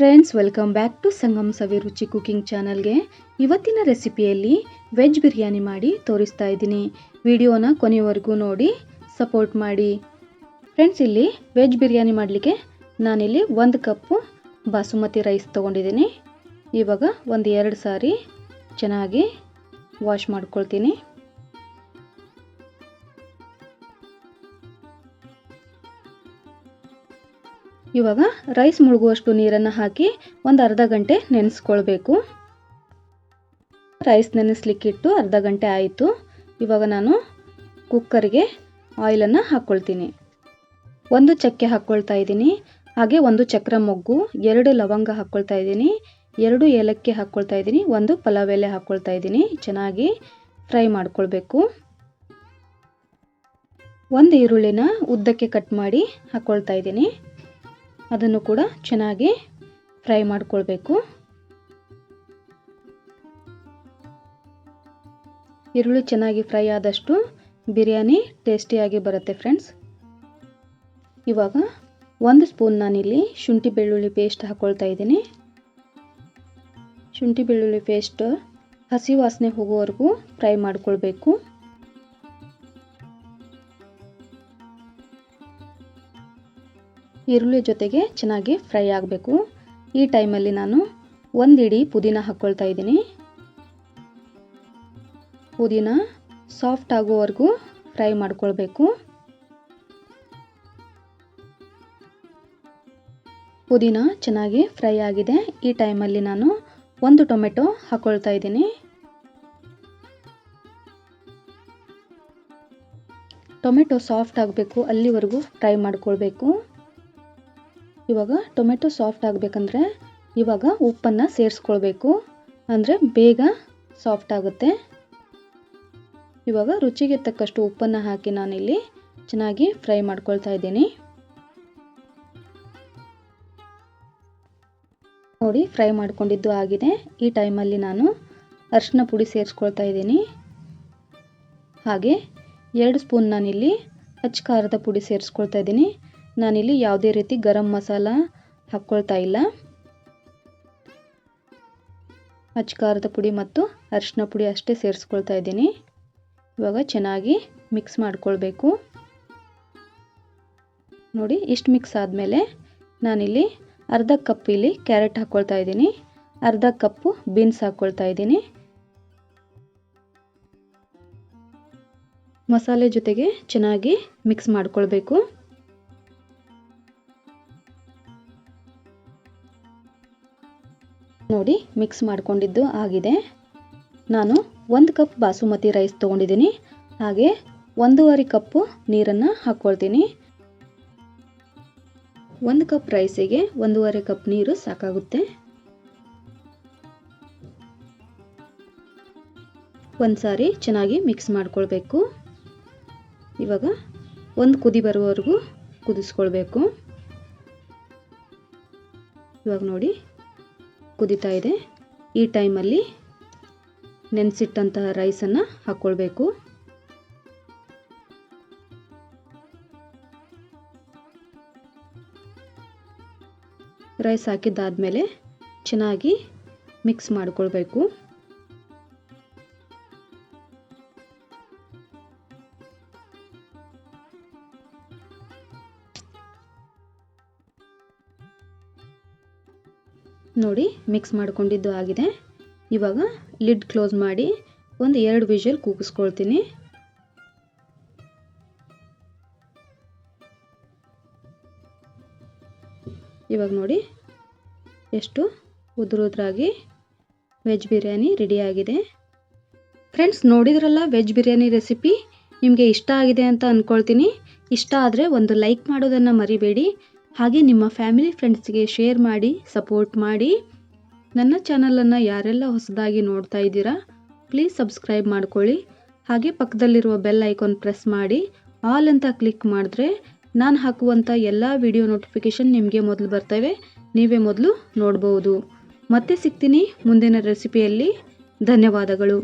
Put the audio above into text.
Friends, welcome back to Sangam Savi Ruchi cooking ಚಾನಲ್ಗೆ. ಇವತ್ತಿನ ರೆಸಿಪಿಯಲ್ಲಿ veg biryani ಮಾಡಿ ತೋರಿಸ್ತಾ ಇದ್ದೀನಿ. ವಿಡಿಯೋನ ಕೊನೆಯವರೆಗೂ ನೋಡಿ ಸಪೋರ್ಟ್ ಮಾಡಿ. ಫ್ರೆಂಡ್ಸ್, ಇಲ್ಲಿ ವೆಜ್ ಬಿರಿಯಾನಿ ಮಾಡಲಿಕ್ಕೆ ನಾನಿಲ್ಲಿ 1 ಕಪ್ಪು ಬಾಸುಮತಿ ರೈಸ್ ತೊಗೊಂಡಿದ್ದೀನಿ. ಇವಾಗ ಒಂದು 2 ಸಾರಿ ಚೆನ್ನಾಗಿ ವಾಶ್ ಮಾಡ್ಕೊಳ್ತೀನಿ. ಇವಾಗ ರೈಸ್ ಮುಳುಗುವಷ್ಟು ನೀರನ್ನು ಹಾಕಿ ಒಂದು ಅರ್ಧ ಗಂಟೆ ನೆನೆಸ್ಕೊಳ್ಬೇಕು. ರೈಸ್ ನೆನೆಸ್ಲಿಕ್ಕಿಟ್ಟು ಅರ್ಧ ಗಂಟೆ ಆಯಿತು. ಇವಾಗ ನಾನು ಕುಕ್ಕರ್ಗೆ ಆಯಿಲನ್ನು ಹಾಕ್ಕೊಳ್ತೀನಿ. 1 ಚಕ್ಕೆ ಹಾಕ್ಕೊಳ್ತಾ ಇದ್ದೀನಿ. ಹಾಗೆ 1 ಚಕ್ರ ಮೊಗ್ಗು, 2 ಲವಂಗ ಹಾಕ್ಕೊಳ್ತಾ ಇದ್ದೀನಿ, 2 ಏಲಕ್ಕಿ ಹಾಕ್ಕೊಳ್ತಾ ಇದ್ದೀನಿ, 1 ಪಲಾವ್ ಎಲೆ ಹಾಕ್ಕೊಳ್ತಾ ಇದ್ದೀನಿ. ಚೆನ್ನಾಗಿ ಫ್ರೈ ಮಾಡ್ಕೊಳ್ಬೇಕು. 1 ಈರುಳ್ಳಿನ ಉದ್ದಕ್ಕೆ ಕಟ್ ಮಾಡಿ ಹಾಕ್ಕೊಳ್ತಾ ಇದ್ದೀನಿ. ಅದನ್ನು ಕೂಡ ಚೆನ್ನಾಗಿ ಫ್ರೈ ಮಾಡ್ಕೊಳ್ಬೇಕು. ಈರುಳ್ಳಿ ಚೆನ್ನಾಗಿ ಫ್ರೈ ಆದಷ್ಟು ಬಿರಿಯಾನಿ ಟೇಸ್ಟಿಯಾಗಿ ಬರುತ್ತೆ ಫ್ರೆಂಡ್ಸ್. ಇವಾಗ 1 ಸ್ಪೂನ್ ನಾನಿಲ್ಲಿ ಶುಂಠಿ ಬೆಳ್ಳುಳ್ಳಿ ಪೇಸ್ಟ್ ಹಾಕ್ಕೊಳ್ತಾ ಇದ್ದೀನಿ. ಶುಂಠಿ ಬೆಳ್ಳುಳ್ಳಿ ಪೇಸ್ಟ್ ಹಸಿ ವಾಸನೆ ಹೋಗುವವರೆಗೂ ಫ್ರೈ ಮಾಡ್ಕೊಳ್ಬೇಕು. ಈರುಳ್ಳಿ ಜೊತೆಗೆ ಚೆನ್ನಾಗಿ ಫ್ರೈ ಆಗಬೇಕು. ಈ ಟೈಮಲ್ಲಿ ನಾನು 1 ಇಡಿ ಪುದೀನ ಹಾಕ್ಕೊಳ್ತಾ ಇದ್ದೀನಿ. ಪುದೀನ ಸಾಫ್ಟ್ ಆಗುವವರೆಗೂ ಫ್ರೈ ಮಾಡ್ಕೊಳ್ಬೇಕು. ಪುದೀನ ಚೆನ್ನಾಗಿ ಫ್ರೈ ಆಗಿದೆ. ಈ ಟೈಮಲ್ಲಿ ನಾನು 1 ಟೊಮೆಟೊ ಹಾಕ್ಕೊಳ್ತಾ ಇದ್ದೀನಿ. ಟೊಮೆಟೊ ಸಾಫ್ಟ್ ಆಗಬೇಕು, ಅಲ್ಲಿವರೆಗೂ ಫ್ರೈ ಮಾಡ್ಕೊಳ್ಬೇಕು. ಇವಾಗ ಟೊಮೆಟೊ ಸಾಫ್ಟ್ ಆಗಬೇಕಂದ್ರೆ ಇವಾಗ ಉಪ್ಪನ್ನು ಸೇರಿಸ್ಕೊಳ್ಬೇಕು, ಅಂದರೆ ಬೇಗ ಸಾಫ್ಟ್ ಆಗುತ್ತೆ. ಇವಾಗ ರುಚಿಗೆ ತಕ್ಕಷ್ಟು ಉಪ್ಪನ್ನು ಹಾಕಿ ನಾನಿಲ್ಲಿ ಚೆನ್ನಾಗಿ ಫ್ರೈ ಮಾಡ್ಕೊಳ್ತಾ ಇದ್ದೀನಿ. ನೋಡಿ, ಫ್ರೈ ಮಾಡ್ಕೊಂಡಿದ್ದು ಆಗಿದೆ. ಈ ಟೈಮಲ್ಲಿ ನಾನು ಅರಿಶಿನ ಪುಡಿ ಸೇರಿಸ್ಕೊಳ್ತಾ ಇದ್ದೀನಿ. ಹಾಗೆ 2 ಸ್ಪೂನ್ ನಾನಿಲ್ಲಿ ಅಚ್ಚ ಖಾರದ ಪುಡಿ ಸೇರಿಸ್ಕೊಳ್ತಾ ಇದ್ದೀನಿ. ನಾನಿಲ್ಲಿ ಯಾವುದೇ ರೀತಿ ಗರಂ ಮಸಾಲ ಹಾಕ್ಕೊಳ್ತಾ ಇಲ್ಲ. ಅಚ್ಚ ಖಾರದ ಪುಡಿ ಮತ್ತು ಅರಿಶಿನ ಪುಡಿ ಅಷ್ಟೇ ಸೇರಿಸ್ಕೊಳ್ತಾ ಇದ್ದೀನಿ. ಇವಾಗ ಚೆನ್ನಾಗಿ ಮಿಕ್ಸ್ ಮಾಡ್ಕೊಳ್ಬೇಕು. ನೋಡಿ, ಇಷ್ಟು ಮಿಕ್ಸ್ ಆದಮೇಲೆ ನಾನಿಲ್ಲಿ ಅರ್ಧ ಕಪ್ ಇಲ್ಲಿ ಕ್ಯಾರೆಟ್ ಹಾಕ್ಕೊಳ್ತಾ ಇದ್ದೀನಿ, ಅರ್ಧ ಕಪ್ಪು ಬೀನ್ಸ್ ಹಾಕ್ಕೊಳ್ತಾ ಇದ್ದೀನಿ. ಮಸಾಲೆ ಜೊತೆಗೆ ಚೆನ್ನಾಗಿ ಮಿಕ್ಸ್ ಮಾಡ್ಕೊಳ್ಬೇಕು. ನೋಡಿ, ಮಿಕ್ಸ್ ಮಾಡ್ಕೊಂಡಿದ್ದು ಆಗಿದೆ. ನಾನು 1 ಕಪ್ ಬಾಸುಮತಿ ರೈಸ್ ತೊಗೊಂಡಿದ್ದೀನಿ. ಹಾಗೆ 1.5 ಕಪ್ಪು ನೀರನ್ನು ಹಾಕ್ಕೊಳ್ತೀನಿ. 1 ಕಪ್ ರೈಸಿಗೆ 1.5 ಕಪ್ ನೀರು ಸಾಕಾಗುತ್ತೆ. ಒಂದು ಸಾರಿ ಚೆನ್ನಾಗಿ ಮಿಕ್ಸ್ ಮಾಡ್ಕೊಳ್ಬೇಕು. ಇವಾಗ 1 ಕುದಿ ಬರುವವರೆಗೂ ಕುದಿಸ್ಕೊಳ್ಬೇಕು. ಇವಾಗ ನೋಡಿ, ಕುದೀತಾ ಇದೆ. ಈ ಟೈಮಲ್ಲಿ ನೆನೆಸಿಟ್ಟಂತಹ ರೈಸನ್ನು ಹಾಕ್ಕೊಳ್ಬೇಕು. ರೈಸ್ ಹಾಕಿದ್ದಾದಮೇಲೆ ಚೆನ್ನಾಗಿ ಮಿಕ್ಸ್ ಮಾಡ್ಕೊಳ್ಬೇಕು. ನೋಡಿ, ಮಿಕ್ಸ್ ಮಾಡ್ಕೊಂಡಿದ್ದು ಆಗಿದೆ. ಇವಾಗ ಲಿಡ್ ಕ್ಲೋಸ್ ಮಾಡಿ ಒಂದು 2 ವಿಷಲ್ ಕೂಗಿಸ್ಕೊಳ್ತೀನಿ. ಇವಾಗ ನೋಡಿ, ಎಷ್ಟು ಉದುರಾಗಿ ವೆಜ್ ಬಿರಿಯಾನಿ ರೆಡಿಯಾಗಿದೆ. ಫ್ರೆಂಡ್ಸ್, ನೋಡಿದ್ರಲ್ಲ ವೆಜ್ ಬಿರಿಯಾನಿ ರೆಸಿಪಿ. ನಿಮಗೆ ಇಷ್ಟ ಆಗಿದೆ ಅಂತ ಅಂದ್ಕೊಳ್ತೀನಿ. ಇಷ್ಟ ಆದರೆ ಒಂದು ಲೈಕ್ ಮಾಡೋದನ್ನು ಮರಿಬೇಡಿ. ಹಾಗೆ ನಿಮ್ಮ ಫ್ಯಾಮಿಲಿ ಫ್ರೆಂಡ್ಸ್ಗೆ ಶೇರ್ ಮಾಡಿ ಸಪೋರ್ಟ್ ಮಾಡಿ. ನನ್ನ ಚಾನಲನ್ನು ಯಾರೆಲ್ಲ ಹೊಸದಾಗಿ ನೋಡ್ತಾ ಇದ್ದೀರಾ ಪ್ಲೀಸ್ ಸಬ್ಸ್ಕ್ರೈಬ್ ಮಾಡ್ಕೊಳ್ಳಿ. ಹಾಗೆ ಪಕ್ಕದಲ್ಲಿರುವ ಬೆಲ್ ಐಕಾನ್ ಪ್ರೆಸ್ ಮಾಡಿ ಆಲ್ ಅಂತ ಕ್ಲಿಕ್ ಮಾಡಿದ್ರೆ ನಾನು ಹಾಕುವಂಥ ಎಲ್ಲ ವಿಡಿಯೋ ನೋಟಿಫಿಕೇಷನ್ ನಿಮಗೆ ಮೊದಲು ಬರ್ತವೆ, ನೀವೇ ಮೊದಲು ನೋಡ್ಬೋದು. ಮತ್ತೆ ಸಿಗ್ತೀನಿ ಮುಂದಿನ ರೆಸಿಪಿಯಲ್ಲಿ. ಧನ್ಯವಾದಗಳು.